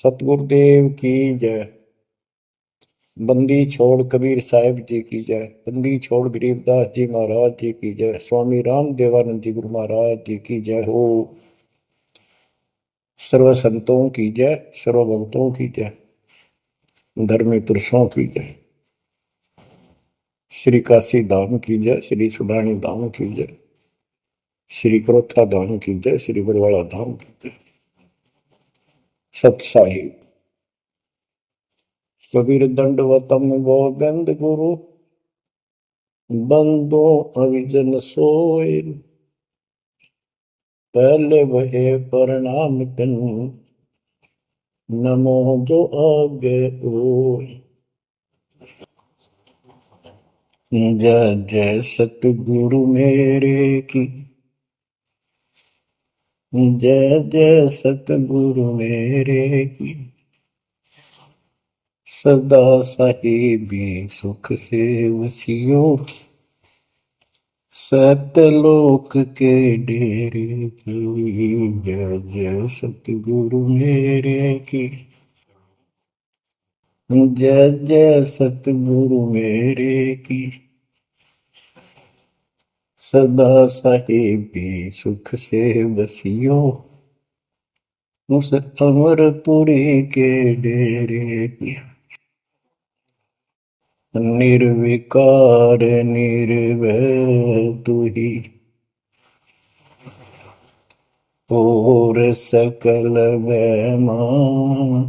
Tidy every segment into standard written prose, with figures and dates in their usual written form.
सतगुरुदेव की जय। बंदी छोड़ कबीर साहिब जी की जय। बंदी छोड़ गरीबदास जी महाराज जी की जय। स्वामी राम देवानंद जी गुरु महाराज जी की जय हो। सर्व संतों की जय, सर्व भक्तों की जय, धर्मी पुरुषों की जय। श्री काशी धाम की जय, श्री सुडानी धाम की जय, श्री क्रोथा धाम की जय, श्री बरवाड़ा धाम की जय। सत साहिब कबीर दंडवतम गोविंद गुरु, बंदो अविजन सोए। पहले वहे प्रणाम कन, नमो जो आगे ओय। जय जय सतगुरु मेरे की, जय जय सतगुरु मेरे की। सदा साहिबी सुख से वसियो, सतलोक के डेरे की। जय जय सतगुरु मेरे की, जय जय सतगुरु मेरे की। सदा साहिबी सुख से बसियो, उस अमरपुरी के डेरे की। निर्विकार निर्भय तू ही, और सकल वैमान।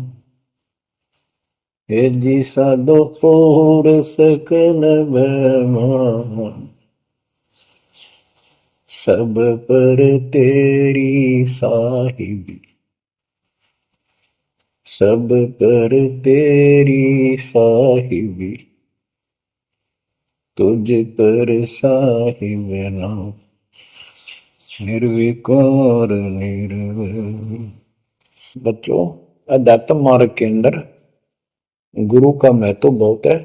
हे जी साधो और सकल वैमान, सब पर तेरी साहिबी, सब पर तेरी साहिबी। तुझ पर साहिब नाम, निर्विकार निर्भय। बच्चों, अध्यात्म मार्ग के अंदर गुरु का महत्व बहुत है,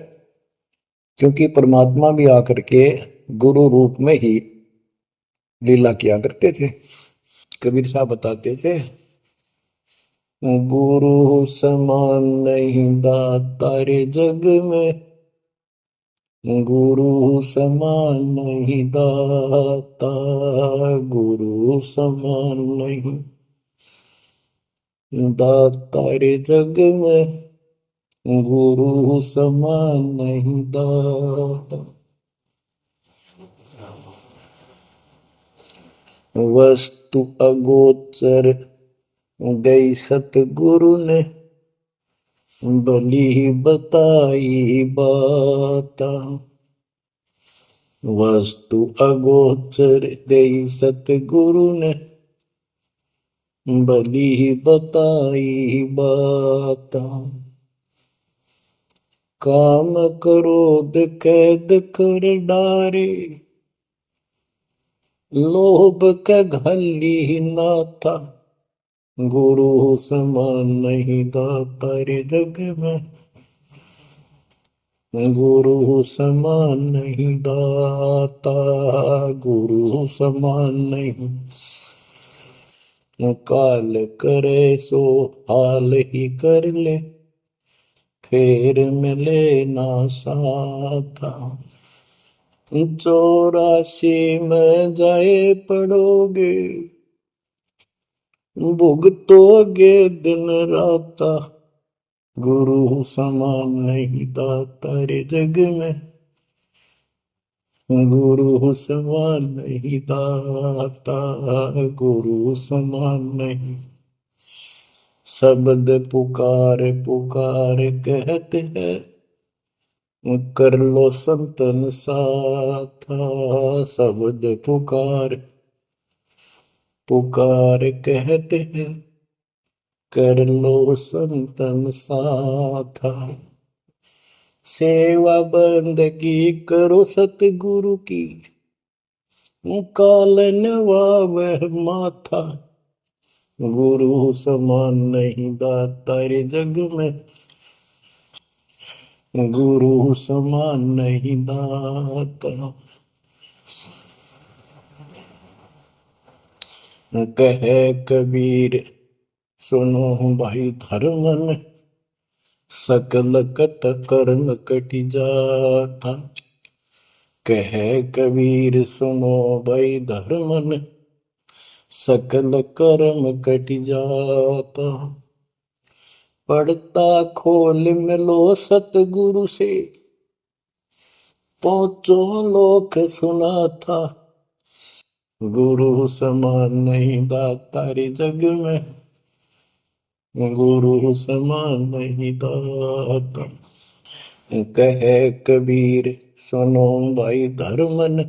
क्योंकि परमात्मा भी आकर के गुरु रूप में ही लीला किया करते थे। कबीर साहब बताते थे, गुरु समान नहीं दाता रे जग में, गुरु समान नहीं दाता, गुरु समान नहीं दाता रे जग में, गुरु समान नहीं दाता। वस्तु अगोचर गई सतगुरु ने, भली बताई बाता। वस्तु अगोचर गई सतगुरु ने, भली बताई बाता। काम क्रोध कैद कर डारे, लोभ का घली ना था, गुरु समान नहीं दाता रे जग में, गुरु समान नहीं दाता, गुरु समान नहीं। काल करे सो हाल ही कर ले, फिर मिले ना साथा। 84 में जाए पड़ोगे, भुगतोगे दिन राता, गुरु समान नहीं दाता रे जग में, गुरु समान नहीं दाता, गुरु समान नहीं। शब्द पुकार पुकार कहते हैं, कर लो संतन साथा। शब्द पुकार पुकार कहते हैं, कर लो संतन साथा। सेवा बंदगी करो सतगुरु की, कालन वह माथा, गुरु समान नहीं दाता रे जग में, गुरु समान नहीं दाता। कहे कबीर सुनो भाई धर्मन सकल कट कर्म कटि जाता। कह कबीर सुनो भाई धर्मन सकल कर्म कटि जाता। पढ़ता खोल मिलो सतगुरु से पहुंचो लोक सुना था। गुरु समान नहीं दाता रे जग में, गुरु समान नहीं दाता। कहे कबीर सुनो भाई धर्मन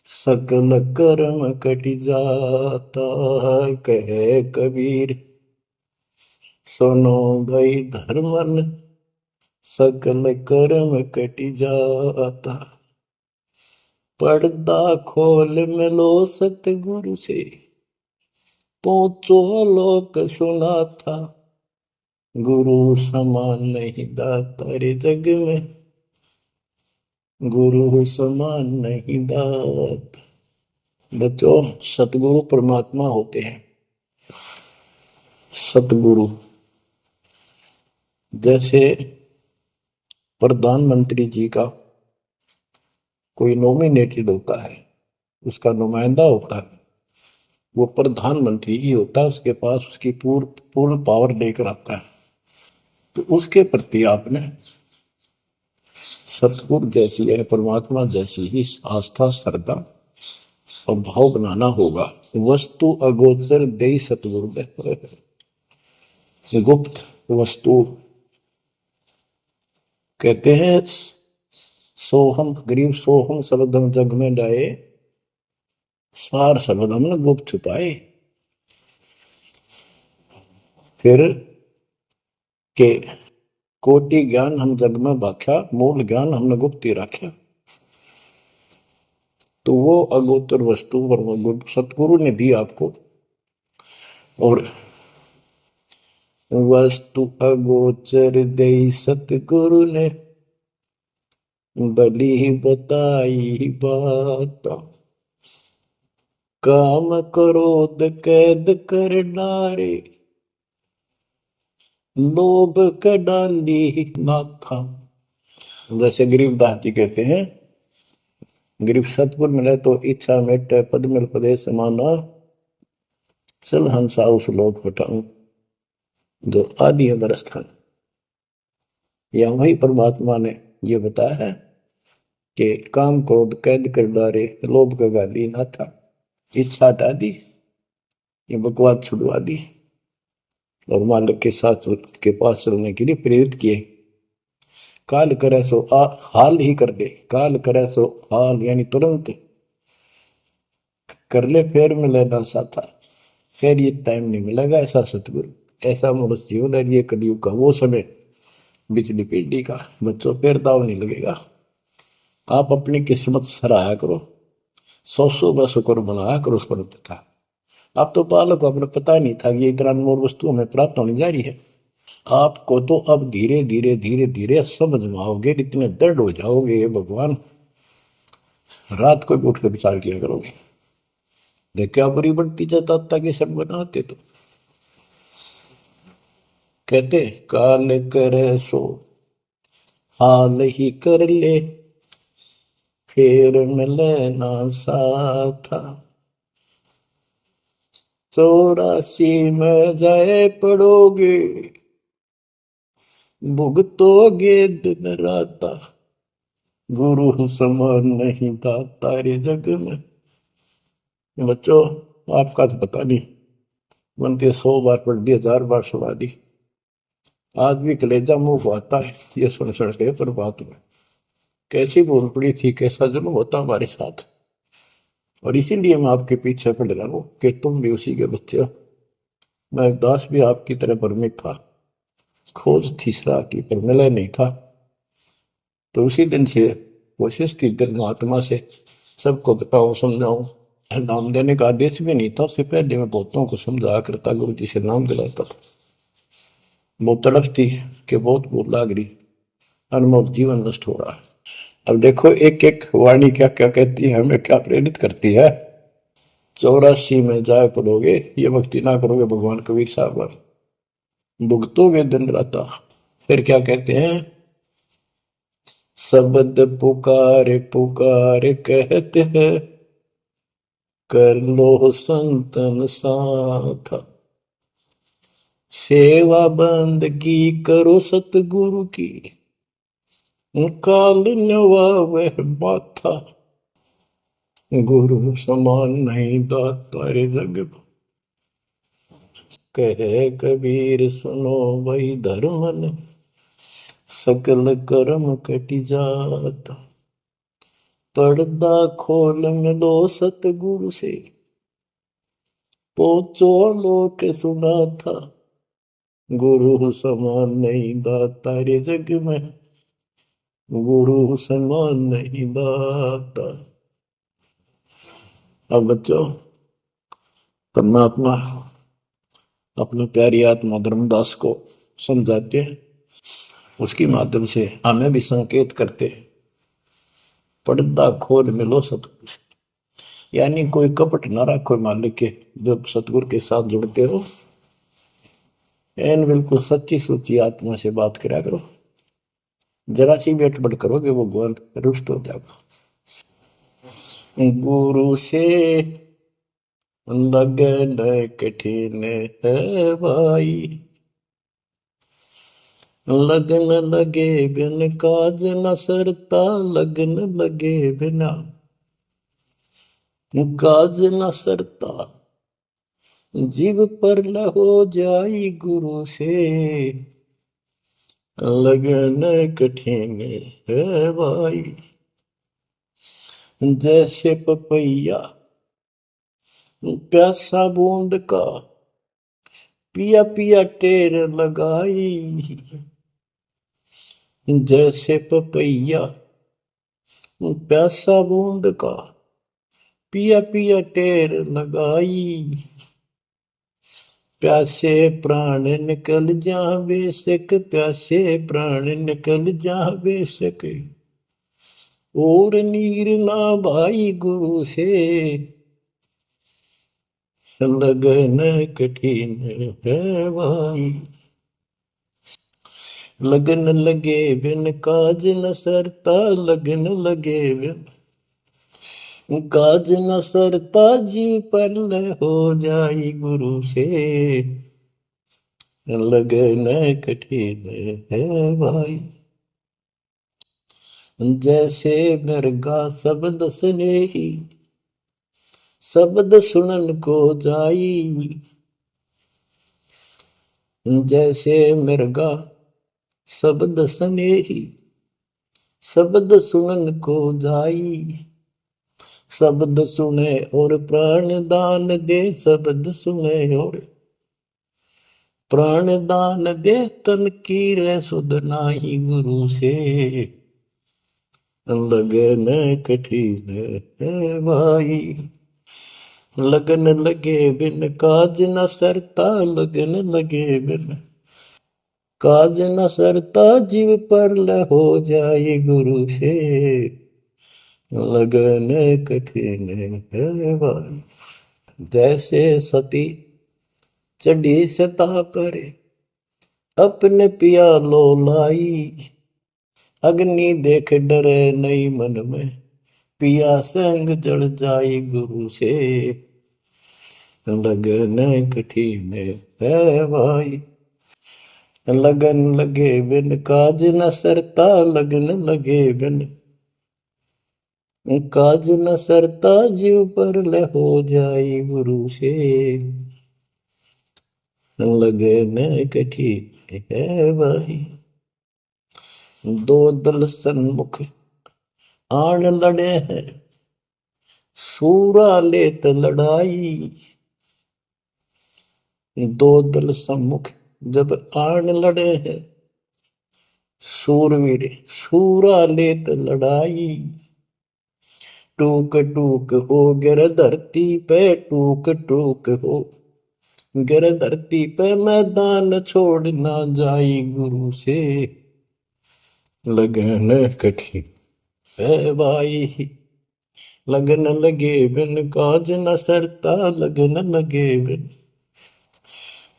सकल कर्म कटि जाता। कहे कबीर सुनो भाई धर्मन सकल कर्म कटि जाता। पर्दा खोल मिलो सतगुरु से पहुंचो लोक सुना था। गुरु समान नहीं दाता रे जग में, गुरु समान नहीं दाता। बच्चों, सतगुरु परमात्मा होते हैं। सतगुरु जैसे प्रधानमंत्री जी का कोई नॉमिनेटेड होता है, उसका नुमाइंदा होता है, वो प्रधानमंत्री ही होता है, उसके पास उसकी पूर्ण पावर लेकर आता है। तो उसके प्रति आपने सतगुरु जैसी है परमात्मा जैसी ही आस्था श्रद्धा और भाव बनाना होगा। वस्तु अगोचर दे सतगुरु दे, गुप्त वस्तु कहते हैं। सोहम गरीब सोहम शब्दम जग में डाए, सार शब्द हमने गुप्त छुपाए। फिर के कोटि ज्ञान हम जग में बाख्या, मूल ज्ञान हमने गुप्त ही रखा। तो वो अगोचर वस्तु सतगुरु ने दी आपको। और वस्तु अगोचर दे सतगुरु ने बली बताई बात। काम क्रोध कैद कर डारे, लोभ का डाली ना था। जैसे गरीबदास जी कहते हैं, गरीब सतगुरु मिले तो इच्छा मेटे, पद मिल पदे समाना, चल हंसा उस लोक हटाऊं जो आदि है बरस्थान। या वही परमात्मा ने ये बताया है कि काम क्रोध कैद कर डारे, लोभ का गाली ना था, इच्छा हटा दी, ये बकवास छुड़वा दी और मालिक के साथ के पास चलने के लिए प्रेरित किए। काल करे सो हाल ही कर दे, काल करे सो हाल यानी तुरंत कर ले, फिर मिले ना साथा, फिर ये टाइम नहीं मिलेगा। ऐसा सतगुरु, ऐसा मनुष्य जीवन है ये कलयुग का वो समय, बिजली पीढ़ी का। बच्चों, फिर दाव नहीं लगेगा। आप अपनी किस्मत सराहा करो, 100 बस शुक्र बनाया करो उस पर पता। आप तो बालक को अपने पता नहीं था कि ये इतना अनमोल वस्तु हमें प्राप्त होने जा रही है। आपको तो अब धीरे धीरे धीरे धीरे समझ में आओगे, इतने दृढ़ हो जाओगे भगवान, रात को भी उठ कर विचार किया करोगे। देखा बुरी बढ़ती जाता कि सब बनाते तो कहते काल करे सो हाल ही कर ले, फिर मिले ना साथा। 84 में जाए पड़ोगे, भुगतोगे दिन राता। गुरु समान नहीं दाता रे जग में। बच्चों, आपका तो पता नहीं, बनती 100 बार पढ़ दी, 1000 बार सुना दी, आज भी कलेजा मुंह को आता है ये सुन के। पर बात में कैसी बोल पड़ी थी, कैसा जुल्म होता हमारे साथ। और इसीलिए मैं आपके पीछे पड़ रहा हूं कि तुम भी उसी के बच्चे हो। मैं दास भी आपकी तरह भ्रमित था, खोज थी सराह की पर मिला नहीं था। तो उसी दिन से कोशिश थी दिल महात्मा से सबको बताऊं समझाऊं। नाम देने का आदेश भी नहीं था, उससे पहले मैं बहुतों को समझाया करता, गुरु जी से नाम दिलाता था। बहुत तड़फ थी कि बहुत बहुत लाग रही, अनमोल जीवन नष्ट हो रहा है। अब देखो एक एक वाणी क्या क्या कहती है, हमें क्या प्रेरित करती है। 84 में जाए पड़ोगे, ये भक्ति ना करोगे भगवान कबीर साहब पर, भुगतोगे दिन रात। फिर क्या कहते हैं, शब्द पुकार पुकार कहते हैं, कर लो संतन साथ, सेवा बंदगी करो सतगुरु की, काल नवावे माथा, गुरु समान नहीं दाता रे जग, कहे कबीर सुनो वही धर्म ने, सकल कर्म कटी जाता, पर्दा खोल मिलो सतगुरु से, पहुंचो लोक सुना था, गुरु समान नहीं दाता रे जग में, गुरु समान नहीं दाता। अब बच्चों, परमात्मा अपनी प्यारी आत्मा धर्मदास को समझाते हैं, उसके माध्यम से हमें भी संकेत करते हैं, पर्दा खोल मिलो सतगुरु से, यानी कोई कपट ना रखो मालिक के, जब सतगुरु के साथ जुड़ते हो एन बिल्कुल सच्ची सोची आत्मा से बात करा करो, जरा सी भी अटपट करोगे वो भगवान रुष्ट हो जाएगा। गुरु से लगन कठिन है भाई, लगन लगे बिन काज न सरता, लगन लगे बिना काज न सरता, जीव पर हो जाई गुरु से, लगन कठिन है भाई। जैसे पपैया प्यासा बूंद का, पिया पिया टेर लगाई, जैसे पपैया प्यासा बूंद का, पिया पिया टेर लगाई, प्यासे प्राण निकल जा बेशक, प्यासे प्राण निकल जा बेशक, और नीर ना भाई गुरु से, लगन कठिन है भाई। लगन लगे बिन काज न सरता, लगन लगे बिन काज न सरता, जीव पर हो जाई गुरु से, लगन कठिन है भाई। जैसे मृगा शब्द स्नेही, शब्द सुनन को जाई, जैसे मृगा शब्द स्नेही, शब्द सुनन को जाई, शब्द सुने और प्राण दान दे, शब्द सुने और प्राण दान दे, तन की रे सुध नाही गुरु से, लगन कठिन है भाई। लगन लगे बिन काज न सरता, लगन लगे बिन काज न सरता, जीव पर हो जाए गुरु से, लगन कठिन है भाई। जैसे सती चढ़ी सता पर, अपने पिया लो लाई, अग्नि देख डरे नहीं मन में, पिया संग जड़ जाई गुरु से, लगन कठिन है भाई। लगन लगे बिन काज न सरता, लगन लगे बिन काज न सरता, जीव पर हो जाई गुरु से, लगन कठिन है भाई। दो दल सन्मुख आन लड़े हैं, सूरा लेत लड़ाई, दो दल सम्मुख जब आन लड़े हैं, सूरवीर सूरा लेत लड़ाई, टूक टूक हो गिर धरती पे, टूक टूक हो गिर धरती पे, मैदान छोड़ ना जाई गुरु से, लगन कठिन है भाई। लगन लगे बिन काज न सरता, लगन लगे बिन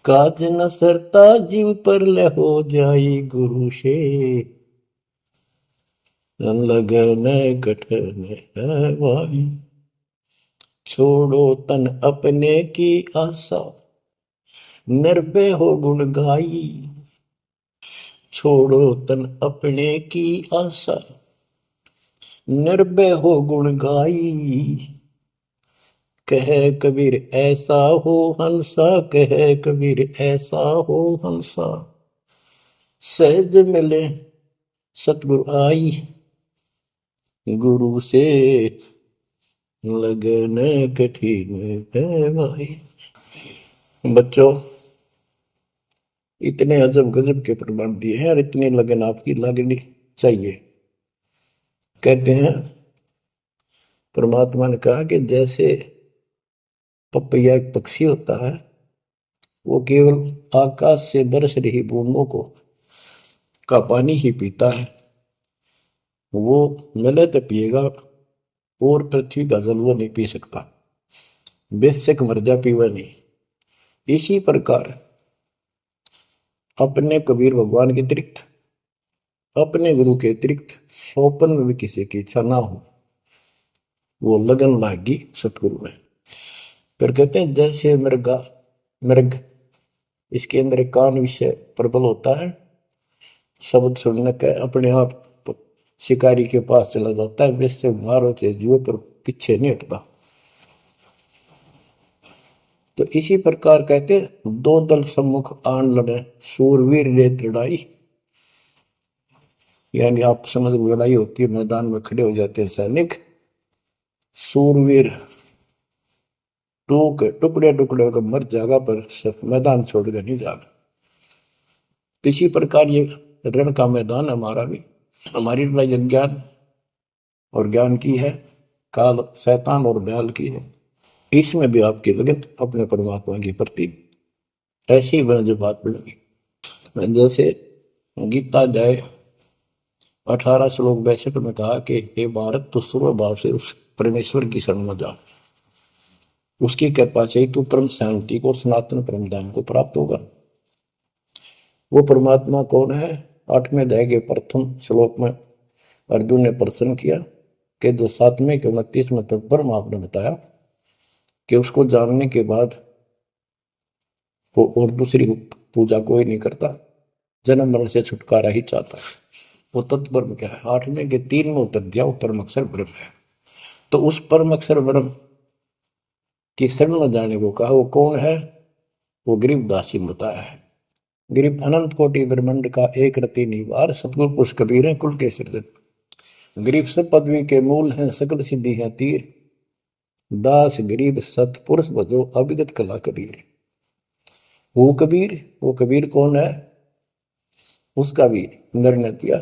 काज न सरता, जीव पर ले हो जाई गुरु से, लगन कठन है भाई। छोड़ो तन अपने की आशा, निर्भय हो गुण गाई। छोड़ो तन अपने की आशा, निर्भय हो गुण गाई। कह कबीर ऐसा हो हंसा, कह कबीर ऐसा हो हंसा, सहज मिले सतगुरु आई। गुरु से लगन कठिन है भाई। बच्चों, इतने अजब गजब के प्रमाण दिए हैं और इतनी लगन आपकी लगनी चाहिए। कहते हैं परमात्मा ने कहा कि जैसे पपैया एक पक्षी होता है, वो केवल आकाश से बरस रही बूंदों को का पानी ही पीता है, वो मिले तो पिएगा, और पृथ्वी का जल वो नहीं पी सकता, बेशक मर जा पीवा नहीं। इसी प्रकार अपने कबीर भगवान के अतिरिक्त, अपने गुरु के अतिरिक्त सौपन में भी किसी की इच्छा ना हो, वो लगन लागी सतगुरु में। फिर कहते हैं जैसे मृगा मृग, इसके अंदर एक कान विषय प्रबल होता है, शब्द सुनने का अपने आप शिकारी के पास चला जाता है, वैसे मार होते जीव पर पीछे नहीं हटता। तो इसी प्रकार कहते दो दल सम्मुख आन लड़े, सूरवीर रे लड़ाई। यानी आप समझ लड़ाई होती है, मैदान में खड़े हो जाते हैं सैनिक, सूरवीर टुकड़े टुकड़े होकर मर जाएगा, पर मैदान छोड़कर नहीं जाएगा। इसी प्रकार ये रण का मैदान हमारा भी, हमारी लड़ाई अज्ञान और ज्ञान की है, काल शैतान और दयाल की है। इसमें भी आपकी लगन अपने परमात्मा के प्रति ऐसी ही बना जो बात बढ़ेगी। जैसे गीता अध्याय 18 श्लोक 62 में कहा कि हे भारत, तू सर्व भाव से उस परमेश्वर की शरण में जा, उसकी कृपा से ही तू परम शांति को, सनातन परम धाम को प्राप्त होगा। वो परमात्मा कौन है? 8वें अध्याय के प्रथम श्लोक में अर्जुन ने प्रश्न किया कि जो 7वें के 29वें तक ब्रह्म आपने बताया कि उसको जानने के बाद वो और दूसरी पूजा कोई नहीं करता, जन्म मरण से छुटकारा ही चाहता है। वो तत्ब्रह्म क्या है? 8वें के 3 में उत्तर दिया, वो परम अक्षर ब्रह्म है। तो उस परम अक्षर ब्रह्म की शरण में जाने को कहा, वो कौन है? वो गरीबदास जी बताया है। गरीब अनंत कोटि ब्रह्मांड का एक रति निवार, सतगुरु पुरुष कबीर है कुल के सृजन। गरीब सब पदवी के मूल हैं, सकल सिद्धि है तीर, दास गरीब सतपुरुष बजो अभिगत कला कबीर। वो कबीर कौन है? उसका भी निर्णय दिया।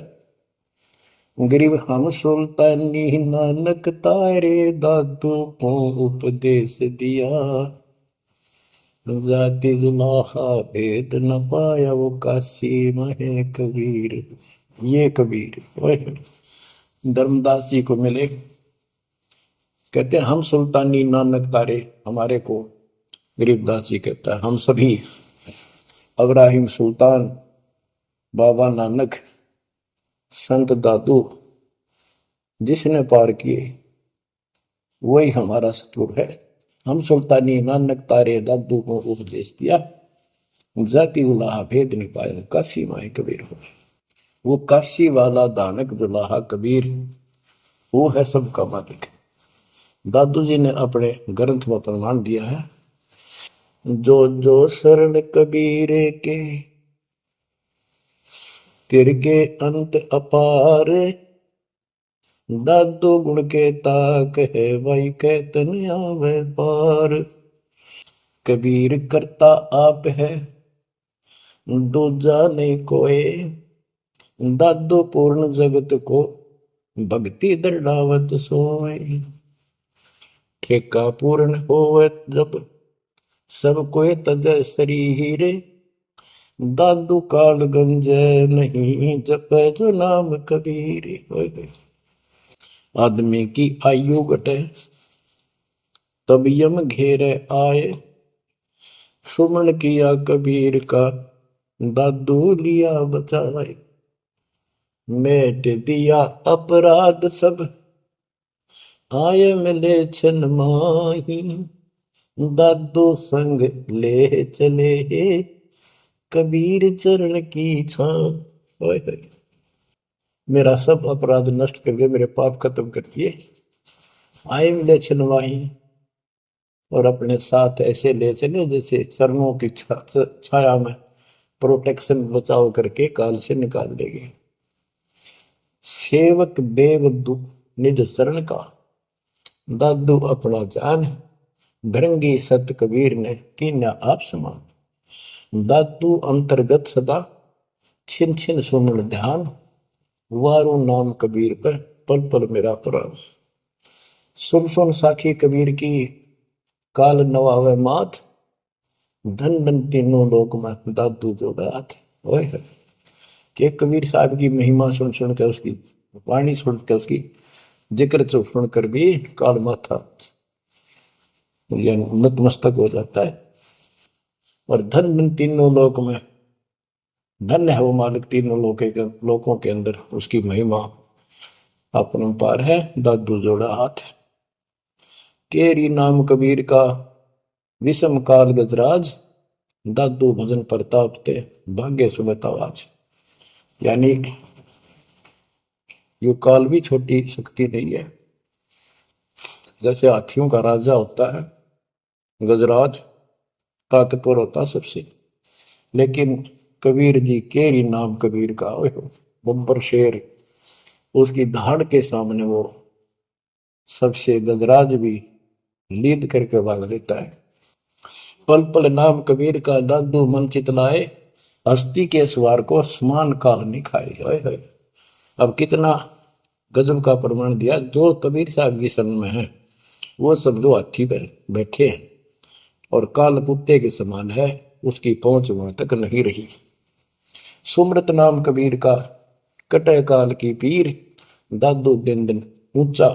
गरीब हम सुल्तानी नानक तारे, दादू को उपदेश दिया, जाति जुलाहा भेद न पाया, वो काशी महे कबीर। ये कबीर धर्मदास जी को मिले, कहते हैं हम सुल्तानी नानक तारे, हमारे को गरीबदास जी कहता है हम सभी अब्राहिम सुल्तान, बाबा नानक, संत दादू जिसने पार किए वही हमारा सतगुरु है। हम सुल्तानी नानक तारे, दादू को उपदेश दिया, जाति उलाहा भेद नहीं पाया, काशी माए कबीर हो। वो काशी वाला दानक दुलाहा कबीर, वो है सबका मालिक। दादू जी ने अपने ग्रंथ में प्रमाण दिया है, जो जो शरण कबीरे के, तिरगे अंत अपार, दादू गुण के ताक है, भाई कहतन आवे पार। कबीर करता आप है, दूजा नहीं कोई, दादू पूर्ण जगत को, भक्ति दृढ़ावत सोए। ठेका पूर्ण होवे जब, सब कोई तजय शरीर, दादू काल गंजय नहीं, जप जो नाम कबीर। आदमी की आयु घटे, तब यम घेरे आए। सुमन किया कबीर का, दादू लिया बचाए। मेट दिया अपराध सब, आए मिले छन माही। दादू संग ले चले, कबीर चरण की छां। मेरा सब अपराध नष्ट करके मेरे पाप खत्म कर दिए, आए मिले छिनवाई। और अपने साथ ऐसे ले चले जैसे चरणों की छाया में प्रोटेक्शन बचाव करके काल से निकाल देंगे। सेवक देव निज शरण का, दादू अपना जान। भृंगी सत कबीर ने कीन्या आप समान। दादू अंतर्गत सदा, छिन छिन सुमन ध्यान। वारू नाम कबीर पर, पल पल मेरा प्राण। सुन सुन साखी कबीर की, काल नवावे मात। धन धन तीनों लोक में, दादू जो रात। के कबीर साहब की महिमा सुन सुन के, उसकी वाणी सुन के, उसकी जिक्र सुन कर भी काल माथा नतमस्तक हो जाता है। और धन धन तीनों लोक में, धन्य है वो मालिक तीनों लोकों के अंदर, उसकी महिमा अपरंपार है। दादू जोड़ा हाथ, केरी नाम कबीर का, विषम काल गजराज। दादू भजन प्रताप ते, भाग्य सुबह आवाज। यानी ये काल भी छोटी शक्ति नहीं है। जैसे हाथियों का राजा होता है गजराज, ताकतवर होता सबसे, लेकिन कबीर जी, केरी नाम कबीर का, बब्बर शेर, उसकी धाड़ के सामने वो सबसे गजराज भी लीद करके भाग लेता है। पल पल नाम कबीर का, दादू मन चितलाए। हस्ती के सवार को समान काल नहीं खाए। अब कितना गजब का प्रमाण दिया। जो कबीर साहब की शरण में है वो सब जो हाथी पर बैठे हैं और काल कुत्ते के समान है, उसकी पहुंच वहां तक नहीं रही। सुमृत नाम कबीर का, कटे काल की पीर। दादू दिन दिन ऊंचा,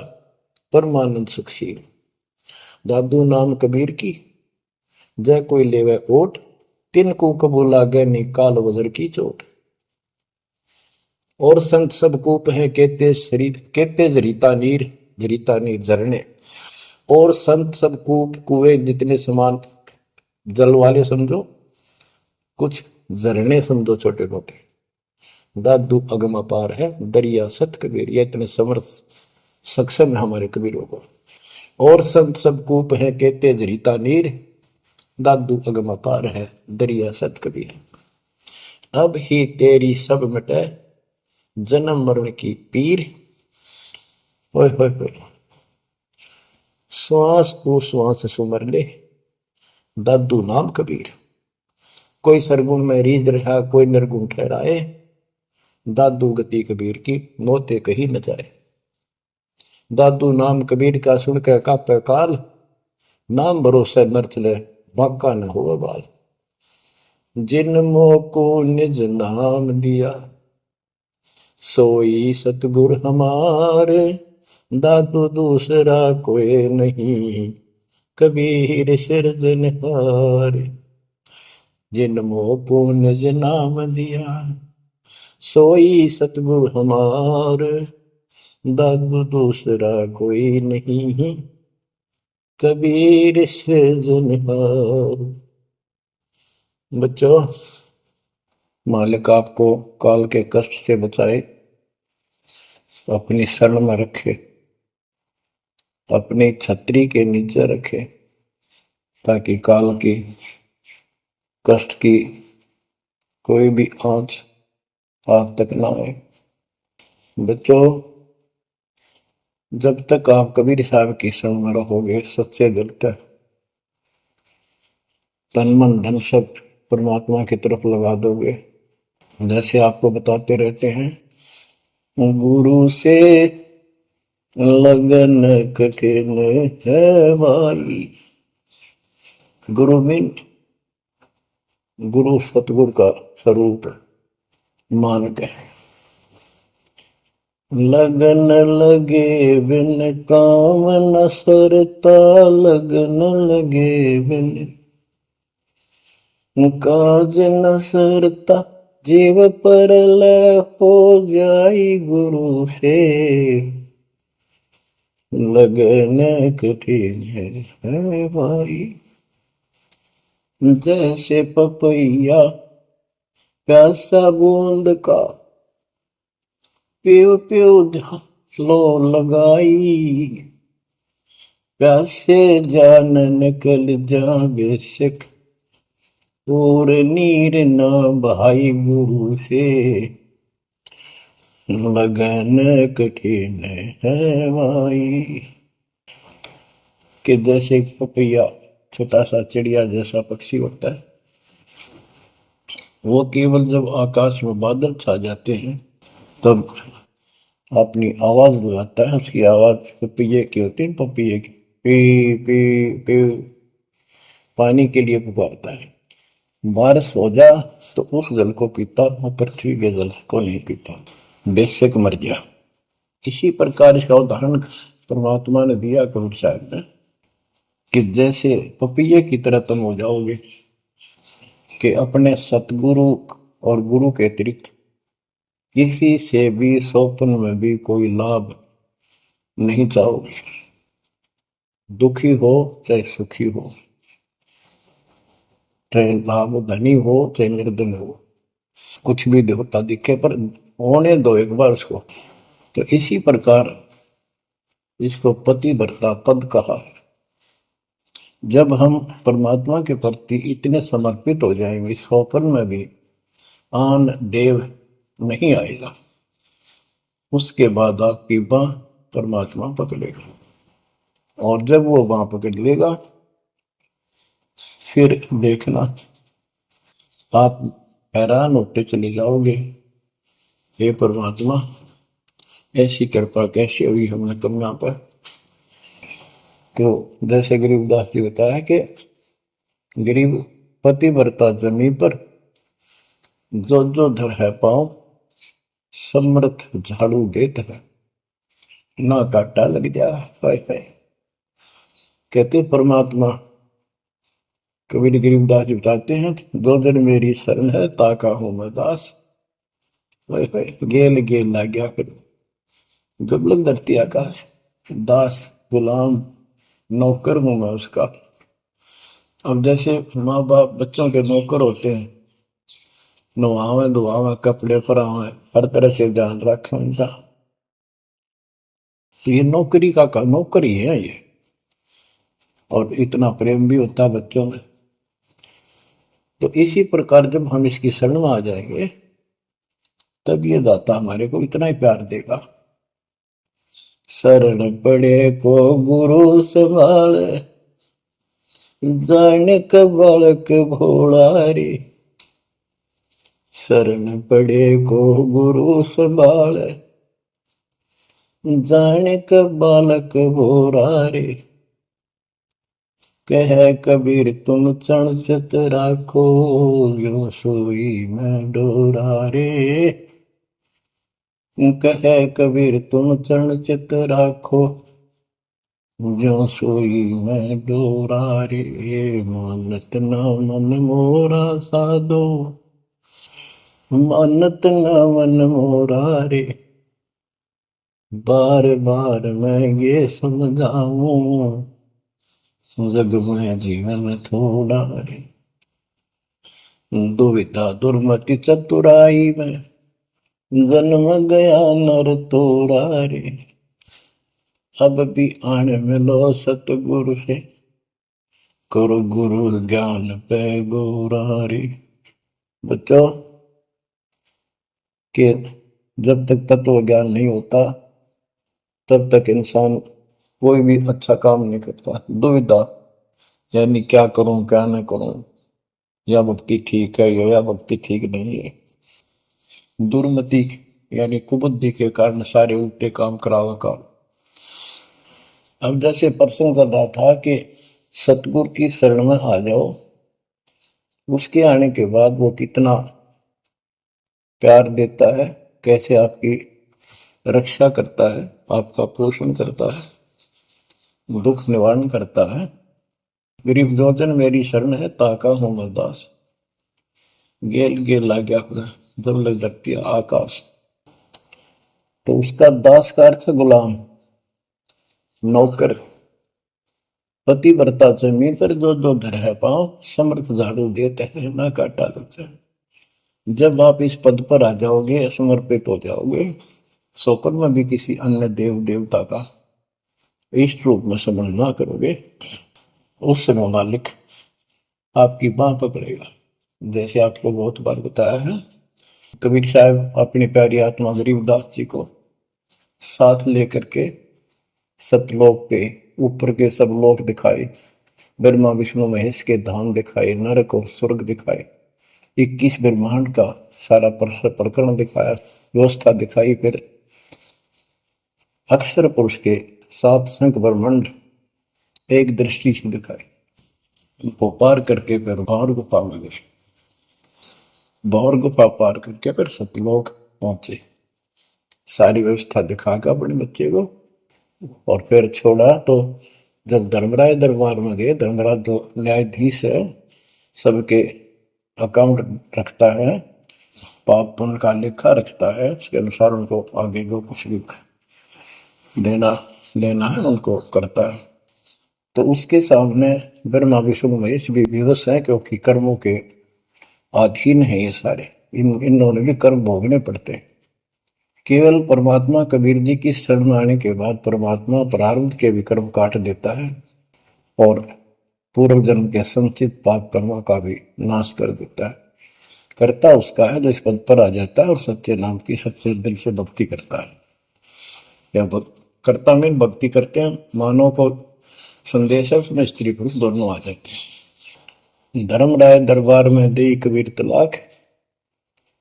परमानंद सुखशील। दादू नाम कबीर की, जय कोई लेवे ओट। तिनको कबू लागे नी काल वजर की चोट। और संत सब कूप है, कहते शरीर कहते जरीता नीर झरने। और संत सब कूप कुएं जितने समान जल वाले समझो, कुछ झरने समझो छोटे मोटे। दादू अगम अपार है, दरिया सत कबीर। ये इतने समर्थ सक्षम है हमारे कबीरों को। और संत सब कूप है, कहते जरीता नीर। दादू अगम अपार है, दरिया सत कबीर। अब ही तेरी सब मिटे, जन्म मरण की पीर। ओए होए होए, श्वास को श्वास सुमर ले, दादू नाम कबीर। कोई सरगुण में रीझ रहा, कोई निर्गुण ठहराए। दादू गति कबीर की, मोते कही न जाए। दादू नाम कबीर का, सुन के कापे काल। नाम भरोसे नर चले, बांका न हो बाल। जिन मोह को निज नाम दिया, सोई सतगुर हमारे। दादू दूसरा कोई नहीं, कबीर सिरजनहार। जिन मोह को निज नाम दिया, सोई सतगुर हमार। दादू दूसरा कोई नहीं, कबीर सिरजनहार। बच्चों, मालिक आपको काल के कष्ट से बचाए, अपनी शरण में रखे, अपनी छतरी के नीचे रखे, ताकि काल की कष्ट की कोई भी आंच आप तक ना आए। बच्चों, जब तक आप कबीर साहब की शरण में रहोगे, सच्चे दिल तक तन मन धन सब परमात्मा की तरफ लगा दोगे। जैसे आपको बताते रहते हैं, गुरु से लगन कठिन है वाली। गुरु मीन गुरु सतगुरु का स्वरूप मान के, लगन लगे बिन काम न सरता, लगन लगे बिन काज न सरता, जीव पर लय हो जाई गुरु से, लगन कठिन है भाई। जैसे पपैया प्यासा बूंद का, प्यू प्यू लो लगाई, प्यासे जान निकल जा बेशक, और नीर न भाई गुरु से, लगन कठिन है भाई। कि जैसे पपैया छोटा सा चिड़िया जैसा पक्षी होता है, वो केवल जब आकाश में बादल छा जाते हैं तब अपनी आवाज लगाता है। उसकी आवाज पपैये की होती है, पपैये की पी पी पी, पानी के लिए पुकारता है। बारिश हो जा तो उस जल को पीता, वो पृथ्वी के जल को नहीं पीता, बेशक मर गया। इसी प्रकार इसका उदाहरण परमात्मा ने दिया कबीर साहब ने, कि जैसे पपैये की तरह तुम हो जाओगे कि अपने सतगुरु और गुरु के अतिरिक्त किसी से भी स्वप्न में भी कोई लाभ नहीं चाहोगे। दुखी हो चाहे सुखी हो, चाहे लाभ धनी हो चाहे निर्धन हो, कुछ भी देवता दिखे पर होने दो एक बार उसको। तो इसी प्रकार इसको पतिव्रता पद कहा। जब हम परमात्मा के प्रति इतने समर्पित हो जाएंगे, स्वप्न में भी आन देव नहीं आएगा, उसके बाद आपकी बाह परमात्मा पकड़ेगा, और जब वो बाह पकड़ लेगा फिर देखना आप हैरान होते चले जाओगे, हे परमात्मा ऐसी कृपा कैसे हुई हमने कन्या पर। तो जैसे गरीबदास जी बताया कि गरीब पतिव्रता जमी पर, जो जो धर है पाओ, समर्थ झाड़ू देत है, ना काटा लग जा। कहते परमात्मा कबीर गरीबदास जी बताते हैं, दो दिन मेरी शरण है ताका हूं मैं दास। गेल गेल ला गया फिर गबलक धरती आकाश, दास गुलाम नौकर हूं मैं उसका। अब जैसे माँ बाप बच्चों के नौकर होते हैं, नवावे धुआवे कपड़े परावे हर तरह से ध्यान रखें उनका, तो ये नौकरी का नौकर ही है ये। और इतना प्रेम भी होता है बच्चों में। तो इसी प्रकार जब हम इसकी शरण में आ जाएंगे तब ये दाता हमारे को इतना ही प्यार देगा। शरण पड़े को गुरु संभाले, जाने का बालक भोला रे। शरण पड़े को गुरु संभाले, जाने का बालक भोला रे। कह कबीर तुम चण चित राखो, यो सोई मैं डोरा रे। कह कबीर तुम चरण चित राखो, जो सोई मैं डोरा रे। मानत न मन मोरा साधो, मानत न मन मोरा रे। बार बार मैं ये समझाऊं, जग में जीवन थोड़ा रे। दुविधा दुर्मति चतुराई में, जन्म गया नर तोड़ा रे। अब भी आन मिलो सतगुरु से, करो गुरु ज्ञान पे गोरा रे। बच्चों कि जब तक तत्व ज्ञान नहीं होता तब तक इंसान कोई भी अच्छा काम नहीं करता। दुविधा यानी क्या करूं क्या न करूं, या भक्ति ठीक है या भक्ति ठीक नहीं है। दुर्मति यानी कुबुद्धि के कारण सारे उल्टे काम करावा काम। अब जैसे प्रसंग कर रहा था कि सतगुरु की शरण में आ जाओ, उसके आने के बाद वो कितना प्यार देता है, कैसे आपकी रक्षा करता है, आपका पोषण करता है, दुख निवारण करता है। गरीब जोजन मेरी शरण है, ताका हूं मैं दास। गेल गेल ला गया अपना, जब लग जाती है आकाश। तो उसका दास का अर्थ है गुलाम, नौकर। पतिव्रता जमीन पर जो जो धर है पांव, समर्थ झाड़ू देते हैं ना काटा देते हैं। जब आप इस पद पर आ जाओगे, समर्पित हो जाओगे, स्वप्न में भी किसी अन्य देव देवता का इष्ट रूप में समझ ना करोगे, उस समय मालिक आपकी बाह पकड़ेगा। जैसे आपको बहुत बार बताया है, कबीर साहब अपनी प्यारी आत्मा गरीबदास जी को साथ लेकर के सतलोक के ऊपर के सब लोक दिखाए, ब्रह्मा विष्णु महेश के धाम दिखाए, नरक और स्वर्ग दिखाए, 21 ब्रह्मांड का सारा प्रकरण दिखाया, व्यवस्था दिखाई। फिर अक्षर पुरुष के 7 संख ब्रह्मांड एक दृष्टि से दिखाई। उनको पार करके फिर भौर गुफा में गए, भौर गुफा पार करके फिर सतलोक पहुंचे, सारी व्यवस्था दिखाकर अपने बच्चे को, और फिर छोड़ा। तो जब धर्मराज दरबार में गए, धर्मराज जो न्यायाधीश है, सबके अकाउंट रखता है, पाप पुण्य का लेखा रखता है, उसके अनुसार उनको आगे जो कुछ भी देना लेना है उनको करता है। तो उसके सामने ब्रह्मा विष्णु महेश भी विवश है, क्योंकि कर्मों के अधीन है ये सारे, इन्होंने भी कर्म भोगने पड़ते हैं। केवल परमात्मा कबीर जी की शरण में आने के बाद परमात्मा प्रारब्ध के भी कर्म काट देता है और पूर्व जन्म के संचित पाप कर्मों का भी नाश कर देता है। करता उसका है जो इस पद पर आ जाता है और सच्चे नाम की सच्चे दिल से भक्ति करता है। या करता में भक्ति करते हैं, मानव को संदेश है, उसमें स्त्री पुरुष दोनों आ जाते हैं। धर्म राय दरबार में दे कबीर तलाक,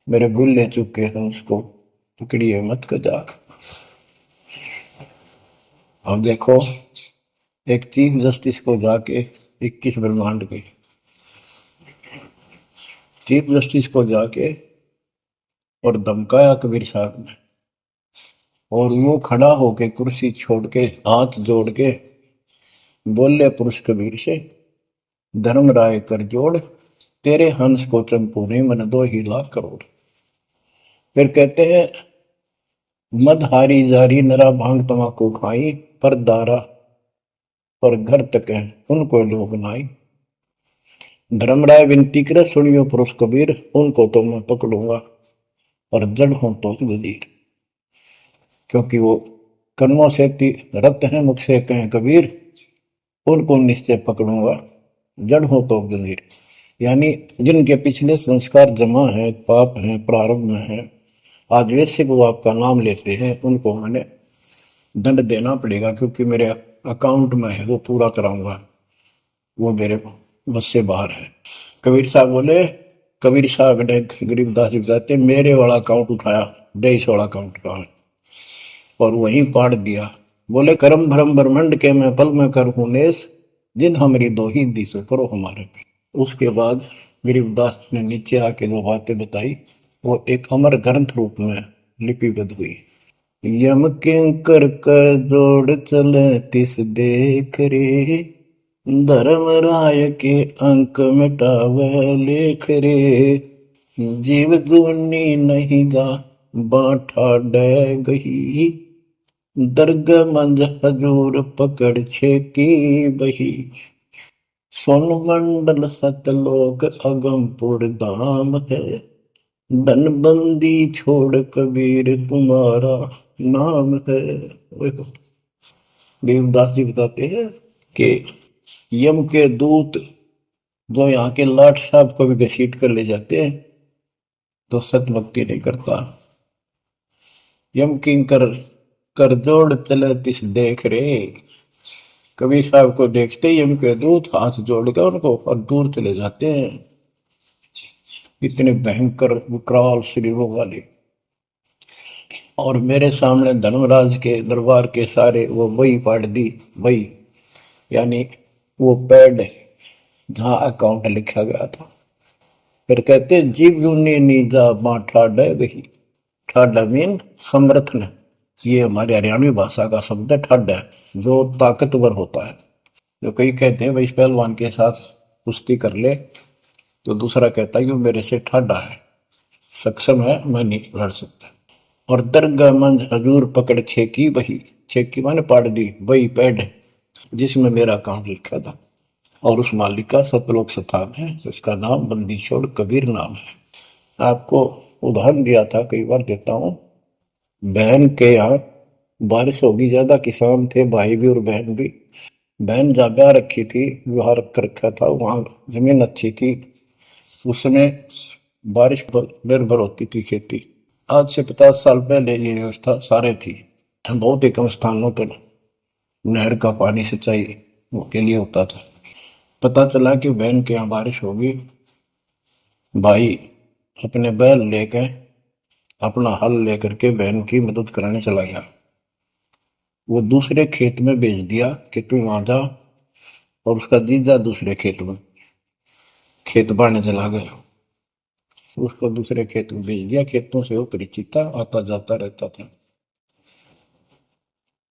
मेरे भूल ले चुके हैं उसको पकड़िए मत कजाक। अब देखो, एक चीफ जस्टिस को जाके 21 ब्रह्मांड के चीफ जस्टिस को जाके और धमकाया कबीर साहब ने, और वो खड़ा होके कुर्सी छोड़ के हाथ जोड़ के बोले पुरुष कबीर से, धर्म राय कर जोड़, तेरे हंस को चंपू ने मन 2 करोड़। फिर कहते हैं, मद हारी जारी नरा भांग तमाकू खाई, पर दारा पर घर तक है उनको लोग नाई। धर्मराय विनती करे, सुनियो पुरुष कबीर, उनको तो मैं पकड़ूंगा और जड़ हूं तो वजीर। क्योंकि वो कर्मों से रत है, मुख से कहें कबीर, उनको निश्चय पकड़ूंगा, जड़ हो तो वजीर। यानी जिनके पिछले संस्कार जमा है, पाप है, प्रारंभ में है, आज वैसे वो आपका नाम लेते हैं, उनको मैंने दंड देना पड़ेगा, क्योंकि मेरे अकाउंट में है, वो पूरा कराऊंगा, वो मेरे बस से बाहर है। कबीर साहब बोले, कबीर साहब ने गरीबदास जी बताते, मेरे वाला अकाउंट उठाया, 23 वाला अकाउंट उठाया और वहीं पाड़ दिया। बोले, करम भरम ब्रह्मंड के मैं पल में कर हूं नेस, जिन हमारी 2 ही दी सो करो हमारे पे। उसके बाद गरीबदास ने नीचे आके जो बातें बताई, वो एक अमर ग्रंथ रूप में लिपिबद्ध हुई। यम किंकर कर जोड़ चले तिस देख रे, धर्म राय के अंक मिटावे लेख रे, जीव दूनी नहीं गा बाठा डे गही, दर्ग मंज हजूर पकड़ छे की बही, सोन मंडल सतलोक अगमपुर धाम है, धनबंदी छोड़ कबीर तुम्हारा नाम है। देवदास जी बताते हैं कि यम के दूत जो यहाँ के लाट साहब को भी घसीट कर ले जाते हैं, तो सत भक्ति नहीं करता। यम किंकर कर जोड़ चले तिस देख रे, कबीर साहब को देखते ही यम के दूत हाथ जोड़कर उनको और दूर चले जाते हैं। इतने भयंकर विकराल शरीरों वाले। और मेरे सामने धर्मराज के दरबार के सारे वो वही पाड़ दी, वही यानी वो पैड जहां अकाउंट लिखा गया था। फिर कहते, जीव यूनी नीजा मां ठाडा गही, ठाडा मीन समर्थ ने, ये हमारे हरियाणवी भाषा का शब्द है ठड है, जो ताकतवर होता है। जो कई कहते हैं भाई इस पहलवान के साथ कुश्ती कर ले, तो दूसरा कहता है कि वो मेरे से ठाडा है, सक्षम है, मैं नहीं लड़ सकता। और दरगाह मंज हजूर पकड़ छेकी वही, छेकी मैंने पाड़ दी वही पैड जिसमें मेरा काम लिखा था। और उस मालिक का सतलोक स्थान है, उसका नाम बंदी छोड़ कबीर नाम है। आपको उदाहरण दिया था, कई बार देता हूँ। बहन के यहाँ बारिश होगी ज्यादा, किसान थे भाई भी और बहन भी। बहन जहाँ ब्याह रखी थी, विवाह रख रखा था, वहां जमीन अच्छी थी, उस समय बारिश पर निर्भर होती थी खेती। आज से 50 साल पहले ये व्यवस्था सारे थी। बहुत ही कम स्थानों पर नहर का पानी सिंचाई के लिए होता था। पता चला कि बहन के यहाँ बारिश होगी, भाई अपने बैल लेकर, अपना हल लेकर के बहन की मदद कराने चला गया। वो दूसरे खेत में भेज दिया कि तू वहां जा, और उसका जीजा दूसरे खेत में खेत बांटने चला गया। उसको दूसरे खेत में भेज दिया, खेतों से वो परिचित था, आता जाता रहता था।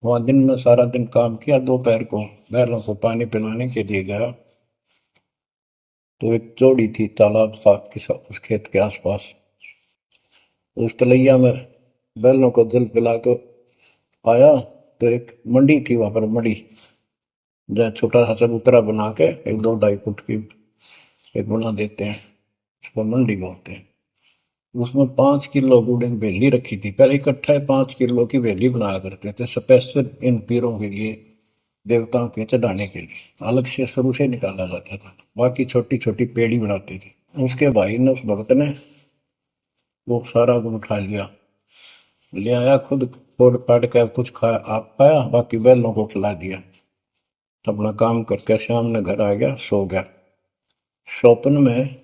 वहां दिन में सारा दिन काम किया, दोपहर को बैलों को पानी पिलाने के लिए गया, तो एक जोड़ी थी तालाब था उस खेत के आसपास। उस तलैया में बैलों को जल पिला कर आया, तो एक मंडी थी वहां पर, मंडी जहाँ छोटा सा चबूतरा बना के एक 2-2.5 फुट की एक बना देते हैं, उसको मंडी बोलते हैं। उसमें 5 किलो गुड़ की बेली रखी थी, पहले इकट्ठा 5 किलो की बेली बनाया करते थे स्पेशल इन पीरों के लिए, देवताओं के चढ़ाने के लिए अलग से शुरू से निकाला जाता था। बाकी छोटी छोटी पेड़ी बनाते थे। उसके भाई ने, उस भक्त ने, वो सारा गुड़ उठा लिया, ले आया, खुद फोड़ फाड़ कर कुछ खाया, आप खाया, बाकी बैलों को खिला दिया। अपना काम करके शाम में घर आ गया, सो गया। स्वप्न में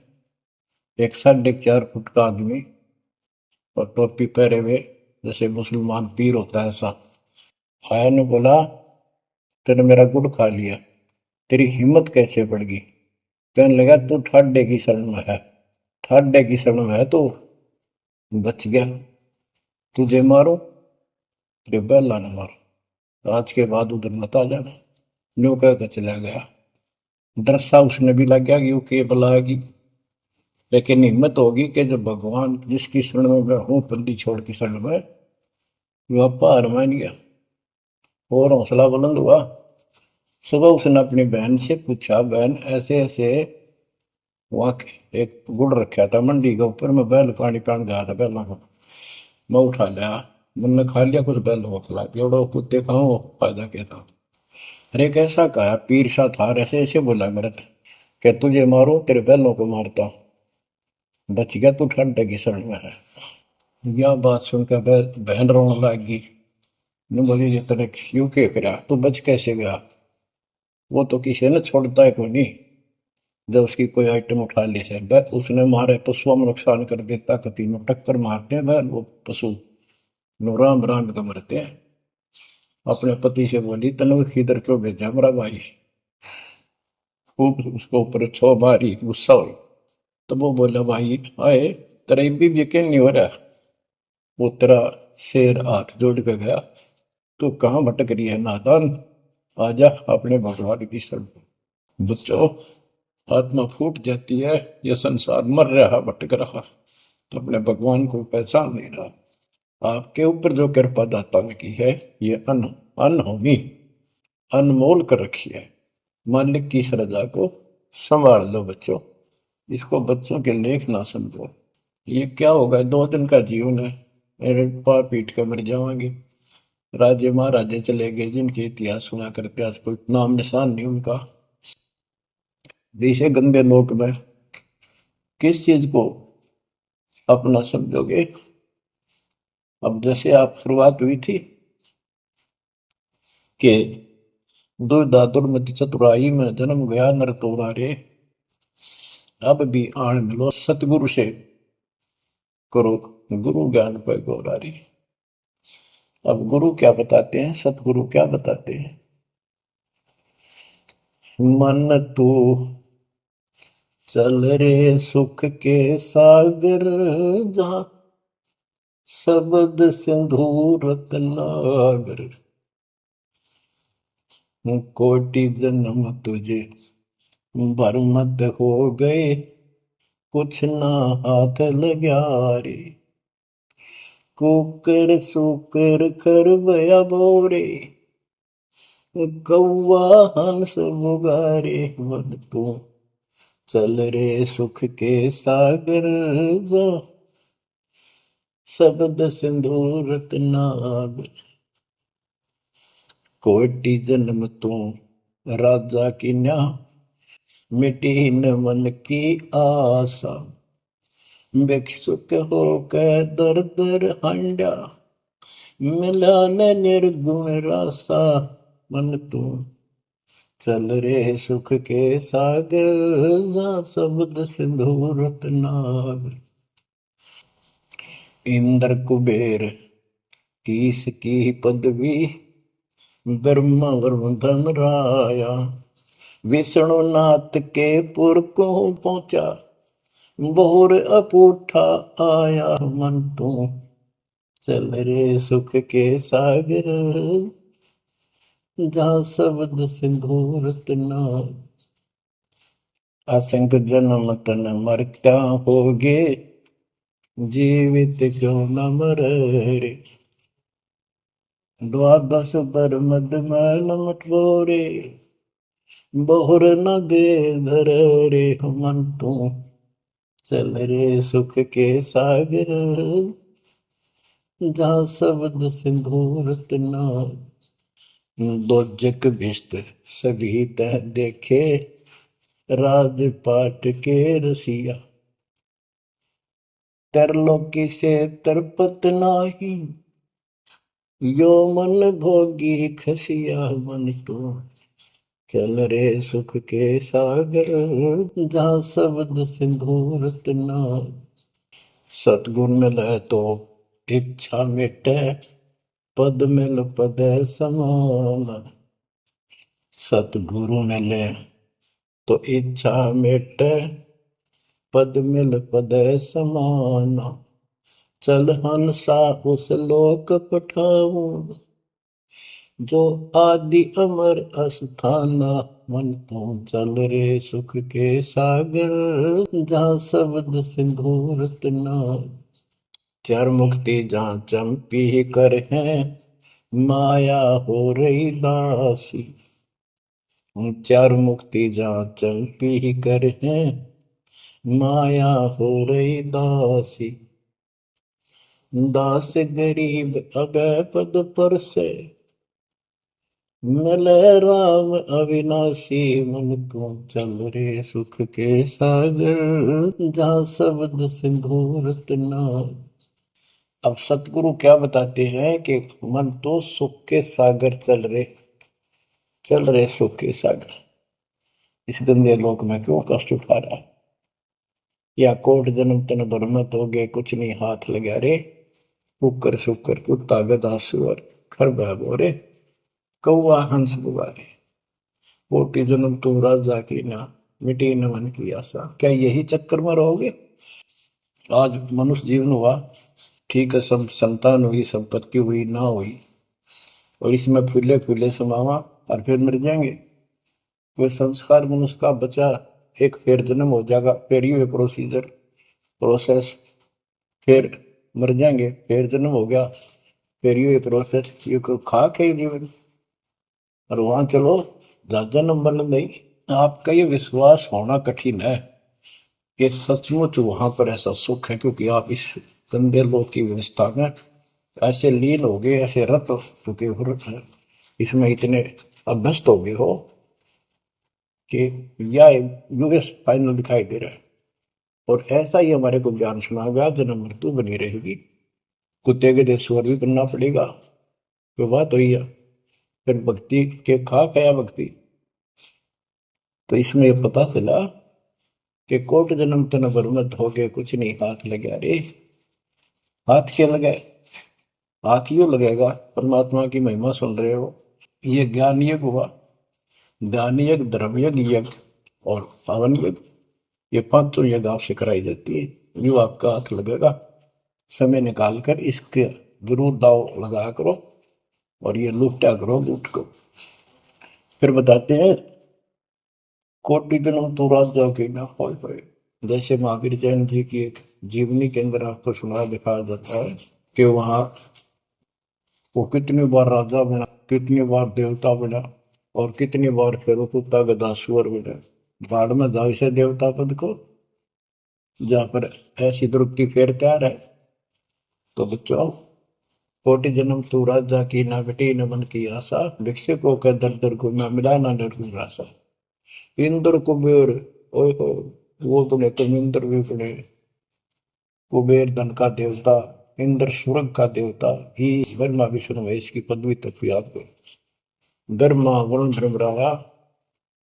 एक 4.5 फुट का आदमी और टोपी पहरे हुए, जैसे मुसलमान पीर होता है ऐसा, आया ने बोला, तेने मेरा गुड़ खा लिया, तेरी हिम्मत कैसे बढ़ गई? कहने लगा, तू ठाडे की शरण में है, ठाडे की शरण में है तो बच गया, तुझे मारो तेरे बैला न मारो, आज के बाद उधर मत आ जाना। न्यू कहकर चला गया। डर सा उसने भी लग गया कि वो के बुलाएगी, लेकिन हिम्मत होगी कि जब भगवान जिसकी शरण में मैं हूं, बंदी छोड़ की शरण में, वह पार मान गया और हौसला बुलंद हुआ। सुबह उसने अपनी बहन से पूछा, बहन ऐसे ऐसे, वहां एक गुड़ रखा था मंडी के ऊपर, मैं बैल पानी पान गया था, बैलों को मैं उठा लिया, मैंने खा लिया, कुछ बैलों को खिला दिया, और कुत्ते खाओ फायदा क्या था? अरे कैसा कहा, पीर सा था, ऐसे ऐसे बोला मेरे से कि तुझे मारो तेरे बैलों को मारता हूं, बच गया तू ठंड की शरण में है। यह बात सुनकर बहन रोने लगी। ने बोली, ये तेरे क्यों के फिरा, तू बच कैसे गया? वो तो किसी ने छोड़ता है कोई नहीं, जब उसकी कोई आइटम उठा ली से उसने मारे पशुओं में नुकसान कर देता, कति में टक्कर मारते हैं वो पशु, नो राम राम का मरते हैं। अपने पति से बोली, तने किधर क्यों भेजा मेरा भाई? खूब उसको ऊपर छो मारी, गुस्सा हुई। तो वो बोला, भाई आए, तेरा भी यकीन नहीं हो रहा? वो तेरा शेर हाथ जोड़ के गया, तू कहाँ भटक रही है नादान, आजा अपने भगवान की शरण। बच्चों, आत्मा फूट जाती है, ये संसार मर रहा, भटक रहा, तो अपने भगवान को पहचान नहीं रहा। आपके ऊपर जो कृपा दाता ने की है, ये अनहोनी अनमोल कर रखी है। मालिक की श्रद्धा को संभाल लो बच्चों, इसको बच्चों के लेख ना समझो। ये क्या होगा, 2 दिन का जीवन है, मेरे पा पीट कर मर जाओगे। राजे महाराजे चले गए, जिनके इतिहास सुना करके आज कोई नाम निशान नहीं उनका। ऐसे गंदे लोक में किस चीज को अपना समझोगे? अब जैसे आप शुरुआत हुई थी कि दुर्दादुर मति चतुराई में जन्म गया नर तोरा रे, अब भी आण मिलो सतगुरु से, करो गुरु ज्ञान पर गौरारी। अब गुरु क्या बताते हैं, सतगुरु क्या बताते हैं? मन तू चल रे सुख के सागर, जहां शब्द सिंधु रत्नागर, कोटि जन्म तुझे भरमत हो गए, कुछ ना हाथ लग्या रे। कुकर सुकर खर बया बोरे, कौआ हंस मुगारे। मन तू चल रे सुख के सागर, जा शब्द सिंधु रत्नागर। कोटि जन्म तू राजा की न्या, मिटी न मन की आशा। भिक्षुक होकर दर दर हांडा, मिला न निर्गुण रासा। मन तू चल रे सुख के सागर, जा शब्द सिंधु रत्नागर। इंद्र कुबेर ईश की पदवी, ब्रह्मा वरुण धन राया। विष्णु नाथ के पुर को पहुंचा, बोर अपूठा आया। मन तू चल रे सुख के सागर, जा शब्द सिंधु रत्नागर। असंख जन्म तन मरता होगे, जीवित क्यों न मरे रे। द्वादश बर मद मैल मटोरे, बहुर न दे धर रे। मन तू चल रे सुख के सागर, जा शब्द सिंधु रत्नागर। दोजक भिस्त सभी तह देखे, राजपाट के रसिया। तरलोकी से तरपत नाही, यो मन भोगी खसिया। मन तो चल रे सुख के सागर, जा शब्द सिंधु रत्नागर। सतगुण मिले तो इच्छा मिटे, पद मिल पद समान। सतगुरु मिले तो इच्छा मिटे, पद मिल पद समान। चल हंसा उस लोक पठाऊं, जो आदि अमर अस्थाना। मन तुम चल रे सुख के सागर, जा शब्द सिंधु रत्नागर। चार मुक्ति जहाँ चंपी कर है, माया हो रही दासी। चार मुक्ति जहाँ चंपी कर है, माया हो रही दासी। दास गरीब अगय पद पर से, मिले राम अविनाशी। मन तू चल रे सुख के सागर, जा शब्द सिंधु रत्नागर। अब सतगुरु क्या बताते हैं कि मन तो सुख के सागर चल रहे सुख के सागर। इस गंदे लोक में क्यों कष्ट उठा रहा है, या कोट जन्म तन भरमत हो गए, कुछ नहीं हाथ लगा रे। कुकर शुकर कुत्ता गधा सुअर खर बोरे, कौआ हंस बुगारे। कोटि जन्म तू राजा की ना, मिटी न मन की आशा। क्या यही चक्कर में रहोगे? आज मनुष्य जीवन हुआ, ठीक है, सब संतान हुई, संपत्ति हुई ना हुई, और इसमें फूले फूले समावा और फिर मर जाएंगे। कोई संस्कार मनुष्य का बचा, एक फिर जन्म हो जाएगा, फिर ये प्रोसेस, फिर मर जाएंगे, फिर जन्म हो गया, फिर ये प्रोसेस। ये कोई खाक है जीवन? और वहां चलो ज्यादा नंबर नहीं। आपका ये विश्वास होना कठिन है कि सचमुच वहां पर ऐसा सुख है, क्योंकि आप इस गंदे लोक की व्यवस्था में ऐसे लीन हो गए, ऐसे रत हो चुके हो, इसमें इतने अभ्यस्त हो गए हो कि यह यूएस फाइनल दिखाई दे रहा है। और ऐसा ही हमारे को ज्ञान सुना गया, जन्म मृत्यु बनी रहेगी, कुत्ते के देशवर भी बनना पड़ेगा। तो बात हुई है, फिर भक्ति के खाक है भक्ति। तो इसमें यह पता चला कि कोट जन्म तन बरमत हो गए, कुछ नहीं हाथ लगे रे। हाथ क्या लगे? हाथ यूं लगेगा, परमात्मा की महिमा सुन रहे हो, ये ज्ञान यज्ञ हुआ, दान यज्ञ, धर्म यज्ञ और पावन यज्ञ, ये पांचों यज्ञ आपसे कराई जाती है। यूं आपका हाथ लगेगा, समय निकाल कर इसके जरूर दाव लगाया करो और ये लूटा करो लूट को। फिर बताते हैं कोटि जन्म तो राजा के ना होए। जैसे महावीर जैन जी की एक जीवनी के अंदर आपको सुना दिखाया जाता है कि वहां वो कितनी बार राजा बना, कितनी बार देवता बना और कितनी बार फिर वो कुत्ता गधा सुअर बना। बाढ़ में जाओ से देवता पद को, जहां पर ऐसी द्रुपति फेर तैयार है। तो बच्चों, कोटि जन्म तू राजा की ना बेटी न मन की आशा, भिक्षु को कह दर दर को मैं मिला ना डर रासा। इंद्र कुबेर, ओए हो, वो बने तुम इंद्र भी बने। कुबेर धन का देवता, इंद्र स्वर्ग का देवता ही, ब्रह्मा विष्णु महेश की पदवी तक भी आपको। ब्रह्मा वरुण भ्रमराया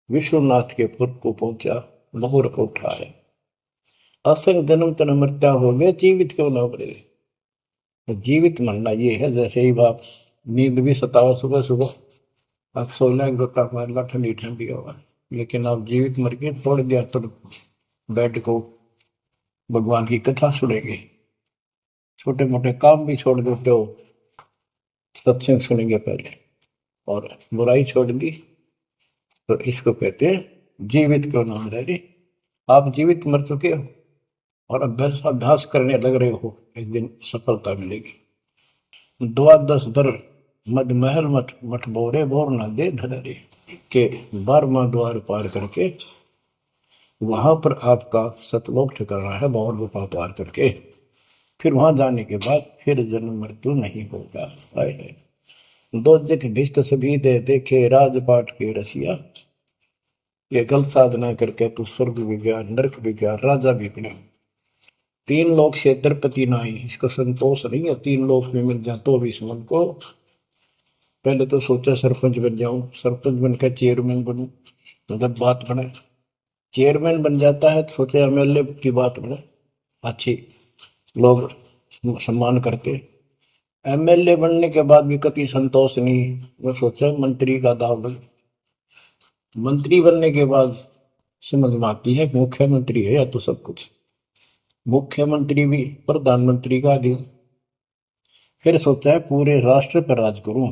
विश्वनाथ के पुर को पहुंचा, बहुर को उठाया। असल जन्म तन मृत्या हो गए, जीवित क्यों ना पड़े। जीवित मरना ये है, जैसे ही आप नींद भी सतावा सुबह सुबह आप सो लें, गोता मारना ठंडी ठंडी हवा, लेकिन आप जीवित मर के छोड़ दिया तो बेड को भगवान की कथा सुनेंगे, छोटे मोटे काम भी छोड़ देते हो, सत्संग सुनेंगे पहले, और बुराई छोड़ दी। तो इसको कहते हैं जीवित क्यों ना रह रही। आप जीवित मर चुके हो और अभ्यास अभ्यास करने लग रहे हो, एक दिन सफलता मिलेगी। द्वादश दर मद महल मठ मठ बोरे बोर न दे धरे के 12वां द्वार पार करके वहां पर आपका सतलोक ठिकाना है, भौर गुफा पार करके फिर वहां जाने के बाद फिर जन्म मृत्यु नहीं होगा। है दो जित भिष्ट सभी दे देखे राजपाट के रसिया, ये गलत साधना करके तू स्वर्ग भी गया, नरक भी गया, राजा भी बना। 3 लोक से द्रपति नाही, इसको संतोष नहीं है। 3 लोक में मिल जाए तो भी इस मन को। पहले तो सोचा सरपंच बन जाऊं, सरपंच बनकर चेयरमैन बनूं, मतलब बात बने। चेयरमैन बन जाता है तो सोचा एमएलए की बात बने, अच्छी लोग सम्मान करते। एमएलए बनने के बाद भी कभी संतोष नहीं, मैं सोचा मंत्री का दाव बन। मंत्री बनने के बाद समझ में आती है मुख्यमंत्री है या तो सब कुछ, मुख्यमंत्री भी प्रधानमंत्री का अधिक। फिर सोचा है पूरे राष्ट्र पर राज करूं,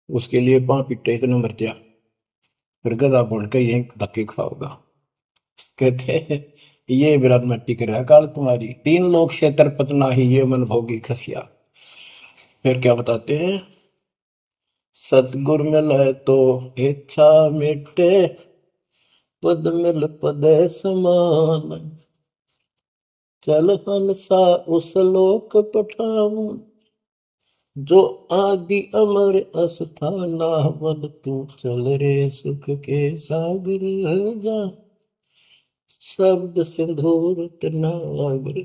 उसके लिए पां पिट्टे इतने मर दिया, फिर गधा बन के यही धक्के खाओगा। कहते हैं ये विराट मट्टी कर रहा काल तुम्हारी, 3 लोग क्षेत्र पतना ही ये मन भोगी खसिया। फिर क्या बताते हैं, सतगुर मिले तो इच्छा मिटे, पद मिल पद समान, चल हंसा उस लोक पठाऊं, जो आदि अमर अस्थाना, मन तू चल रे सुख के सागर जा, शब्द सिंदूर तनागर।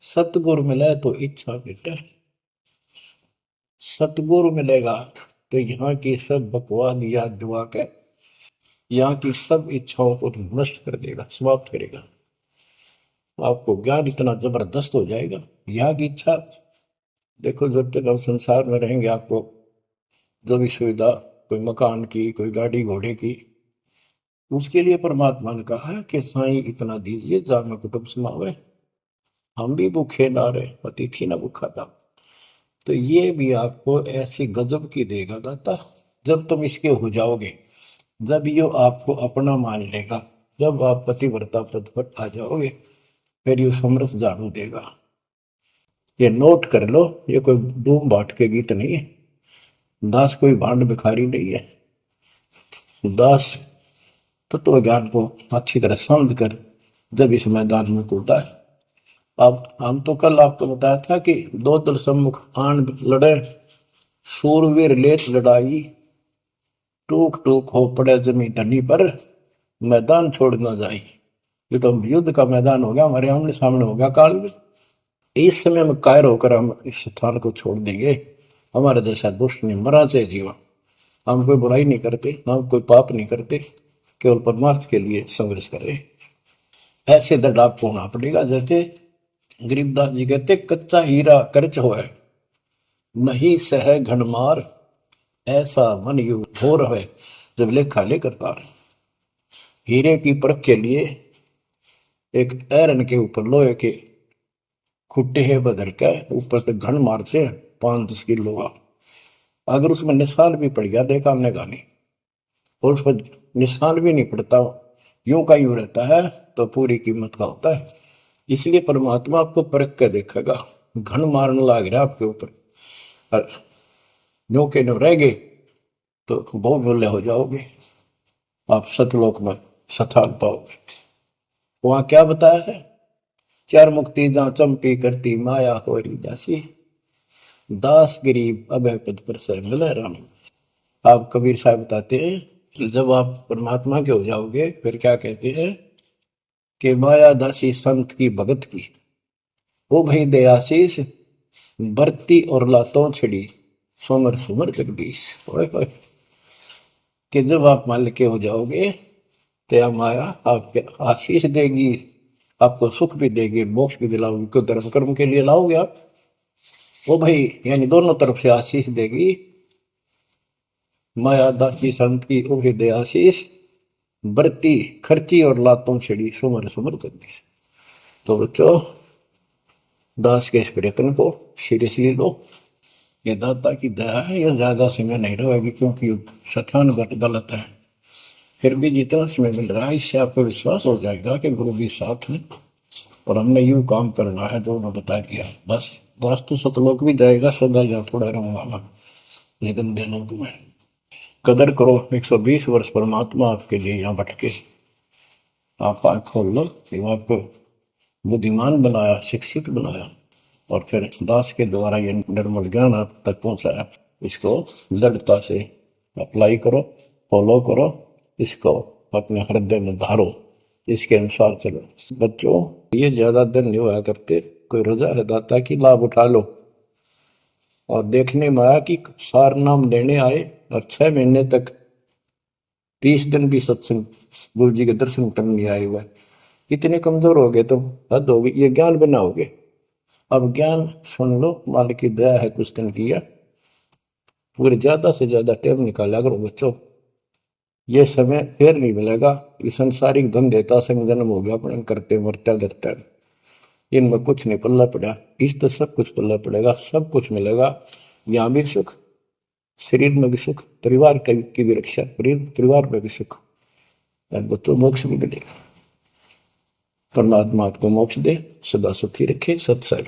सतगुरु मिले तो इच्छा मिटे, सतगुरु मिलेगा तो यहाँ की सब बकवाद याद दिवा के यहाँ की सब इच्छाओं को नष्ट कर देगा, समाप्त करेगा। आपको ज्ञान इतना जबरदस्त हो जाएगा। यहाँ की इच्छा देखो, जब तक हम संसार में रहेंगे आपको जो भी सुविधा, कोई मकान की, कोई गाड़ी घोड़े की, उसके लिए परमात्मा ने कहा है कि साईं इतना दीजिए जामे कुटुंब समावे, हम भी भूखे ना रहे, अतिथि ना भूखा था। तो ये भी आपको ऐसी गजब की देगा दाता, जब तुम इसके हो जाओगे, जब ये आपको अपना मान लेगा, जब आप पतिव्रता पद पर आ जाओगे, फिर ये समरस झाड़ू देगा। ये नोट कर लो, ये कोई डूम बाट के गीत नहीं है, दास कोई भांड भिखारी नहीं है। दास तत्व ज्ञान को अच्छी तरह समझ कर जब इस मैदान में कूदा है। अब हम तो कल आपको बताया था कि 2 दल सम्मुख आन लड़े, सूरवीर लेत लड़ाई, टूक टूक हो पड़े जमी धनी पर, मैदान छोड़ ना जाए। ये तो युद्ध का मैदान हो गया, हमारे आमने सामने हो गया काल में। इस समय में कायर होकर हम इस स्थान को छोड़ देंगे। हमारे जैसा दुष्ट नहीं मरा चाहे जीवन, हम कोई बुराई नहीं करते, हम कोई पाप नहीं करते, केवल परमार्थ के लिए संघर्ष कर रहे। ऐसे दृढ़ आपको होना पड़ेगा। जैसे गरीबदास जी कहते, कच्चा हीरा कर्च होए, नहीं सह घनमार, ऐसा मन यु हो रहे जब लेखा लेकर तार। हीरे की परख के लिए एक ऐरन के ऊपर लोहे के खुट्टे है बदल के ऊपर से घन मारते हैं 5-10 किलो का। अगर उसमें निशान भी पड़ गया देखा हमने गानी, और उस पर निशान भी नहीं पड़ता, यूं का यूं रहता है, तो पूरी कीमत का होता है। इसलिए परमात्मा आपको परख के देखेगा। घन मारने लग रहा आपके ऊपर, और न्यो के न्यो रह गए तो बहुत मूल्य हो जाओगे, आप सतलोक में स्थान पाओगे। वहां क्या बताया है, चार मुक्ति जहां चंपी करती माया होरी जासी, दास गरीब अभय पद पर से मिले राम। आप कबीर साहब बताते हैं जब आप परमात्मा के हो जाओगे फिर क्या कहते हैं कि माया दासी संत की भगत की, ओ भाई दे आशीष बरती और लातों छड़ी, सोमर सुमर जगदीश। कि जब आप मान के हो जाओगे तो माया आपके आशीष देगी, आपको सुख भी देगी, मोक्ष भी दिलाओगी, क्यों धर्म कर्म के लिए लाओगे आप, वो भाई यानी दोनों तरफ से आशीष देगी। माया दासी संत की ओ दे आशीष बरती खर्ची और लातों छड़ी, सुमर सुमर जगदीश। तो बच्चों दास के इस प्रयत्न को सीरियसली लो, ये दाता की दया है, ये ज्यादा समय नहीं रहेगी क्योंकि स्थान गलत है। फिर भी जितना समय मिल रहा है इससे आपको विश्वास हो जाएगा कि गुरु भी साथ है और हमने यूं काम करना है जो उन्होंने बता दिया। बस वास्तु सतलोक भी जाएगा, सदा या थोड़ा रहूंगा लेकिन दिनों में कदर करो। 120 वर्ष परमात्मा आपके लिए यहाँ भटके, आप आँख खोल लो, आपको बुद्धिमान बनाया, शिक्षित बनाया, और फिर दास के द्वारा ये निर्मल ज्ञान आप तक पहुंचाया। इसको दृढ़ता से अप्लाई करो, फॉलो करो, इसको अपने हृदय में धारो, इसके अनुसार चलो। बच्चों ये ज्यादा दिन नहीं हुआ करते, कोई रजा है दाता की लाभ उठा लो। और देखने में आया कि सार नाम लेने आए और 6 महीने तक 30 दिन भी सत्संग गुरु जी के दर्शन करने नहीं आए हुए, इतने कमजोर हो गए तो हद होगी, ये ज्ञान बनाओगे। अब ज्ञान सुन लो, मालिक की दया है, कुछ दिन किया, पूरे ज्यादा से ज्यादा टाइम निकाला करो बच्चों, ये समय फिर नहीं मिलेगा। ये संसारिक धन देता संग जन्म हो गया अपने करते मरते डरते, इनमें कुछ नहीं पल्ला पड़ा, इस तो सब कुछ पल्ला पड़ेगा, सब कुछ मिलेगा, यहाँ भी सुख, शरीर में भी सुख, परिवार की भी रक्षा, परिवार में भी सुख, और बच्चों मोक्ष भी मिलेगा। परमात्मा आपको मोक्ष दे, सदा सुखी रखे। सत्संग।